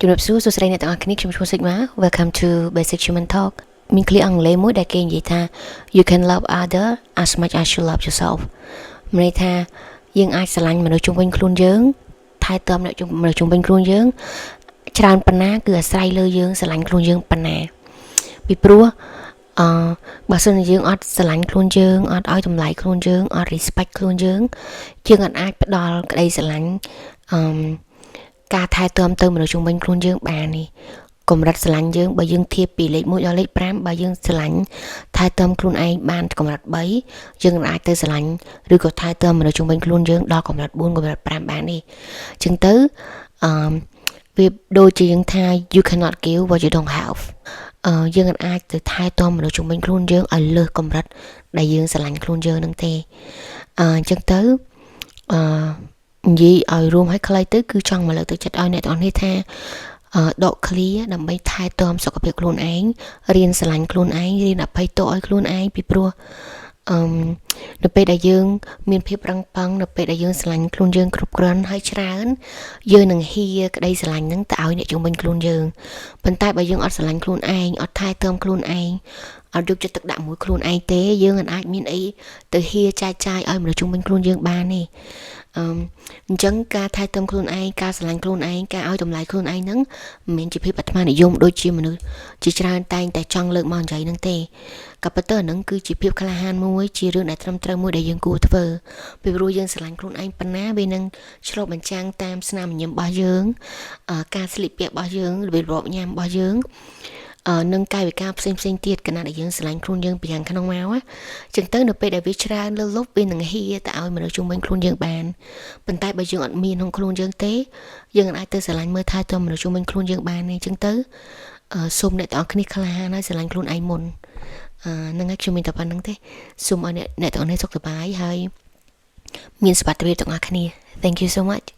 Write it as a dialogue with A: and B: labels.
A: ជំរាបសួរសួស្តីអ្នកទាំងអស់គ្នាខ្ញុំឈ្មោះ Sigma Welcome to Basic Human Talk មានឃ្លាអង់គ្លេសមួយដែលគេនិយាយថា You can love other as much as you love yourself មានន័យថាយើងអាចស្រឡាញ់មនុស្សជុំវិញខ្លួនយើងថែទាំអ្នកមនុស្សជុំវិញខ្លួនយើងច្រើនប៉ុណ្ណាគឺអាស្រ័យលើយើងស្រឡាញ់ខ្លួនយើងប៉ុណ្ណាពីព្រោះបើសិនជាយើងអត់ស្រឡាញ់ខ្លួនយើងអត់ឲ្យតម្លៃខ្លួនយើងអត់ respect ខ្លួនយើងយើងអាចផ្ដល់ក្តីស្រឡាញ់ការថែទាំទៅមនុស្សជុំវិញខ្លួនយើងបាននេះកម្រិតស្រឡាញ់យើងបើយើងធៀបពីលេខ1ដល់លេខ5បើយើងស្រឡាញ់ថែទាំខ្លួនឯងបានកម្រិត3យើងអាចទៅស្រឡាញ់ឬក៏ថែទាំមនុស្សជុំវិញខ្លួនយើងដល់កម្រិត4កម្រិត5បាននេះអញ្ចឹងទៅវាដូចជាយើងថា you cannot give what you don't have យើងអាចទៅថែទាំមនុស្សជុំវិញខ្លួនយើងឲ្យលើសកម្រិតដែលយើងស្រឡាញ់ខ្លួនយើងនឹងទេអញ្ចឹងទៅនិយាយឲ្យរួមឲ្យខ្លីទៅគឺចង់មកលើកទឹកចិត្តឲ្យអ្នកទាំងអស់គ្នាថាដកឃ្លាដើម្បីថែទាំសុខភាពខ្លួនឯងរៀនស្រឡាញ់ខ្លួនឯងរៀនអភ័យទោសឲ្យខ្លួនឯងពីព្រោះនៅពេលដែលយើងមានភាពរឹងប៉ឹងនៅពេលដែលយើងស្រឡាញ់ខ្លួនយើងគ្រប់គ្រាន់ហើយច្រើនយើងនឹងហ៊ាក្តីស្រឡាញ់ហ្នឹងទៅឲ្យអ្នកជុំវិញខ្លួនយើងប៉ុន្តែបើយើងអត់ស្រឡាញ់ខ្លួនឯងអត់ថែទាំខ្លួនឯងអត់យកចិត្តទុកដាក់មួយខ្លួនឯងទេយើងអាចមានអីទៅហ៊ាចែកចាយឲ្យមនុស្សជុំវិញខ្លួនយើងបានទេអញ្ចឹងការថែទាំខ្លួនឯងការស្រឡាញ់ខ្លួនឯងការឲ្យតម្លៃខ្លួនឯងហ្នឹងមិនមែនជាភាពអាត្មានិយមដូចជាមនុស្សជាច្រើនតែងតែចង់លើកមកនិយាយហ្នឹងទេក៏ប៉ុន្តែហ្នឹងគឺជាភាពក្លាហានមួយជារឿងដែលត្រឹមត្រូវមួយដែលយើងគួរធ្វើពីព្រោះយើងស្រឡាញ់ខ្លួនឯងប៉ុណ្ណាវានឹងឆ្លុះបញ្ចាំងតាមស្នាមញញឹមរបស់យើងការស្លៀកពាក់របស់យើងរបៀបរបបញ៉ាំរបស់យើងនឹងកាយវិការផ្សេងទៀតកណាដែលយើងស្រឡាញ់ខ្លួនយើងពីខាងក្នុងមកចឹងទៅនៅពេលដែលវាច្រើនលើសលប់វានឹងហ៊ាទៅឲ្យមនុស្សជុំវិញខ្លួនយើងបានប៉ុន្តែបើយើងអត់មានក្នុងខ្លួនយើងទេយើងអាចទៅស្រឡាញ់មើលថែទាំមនុស្សជុំវិញខ្លួនយើងបានទេចឹងទៅសូមអ្នកទាំងអស់គ្នាក្លាហានហើយស្រឡាញ់ខ្លួនឯងមុនហ្នឹងហើយខ្ញុំមានតែប៉ុណ្្នឹងទេសូមឲ្យអ្នកទាំងអស់គ្នាសុខសប្បាយហើយមានសុខភាពទាំងអស់គ្នា Thank you so much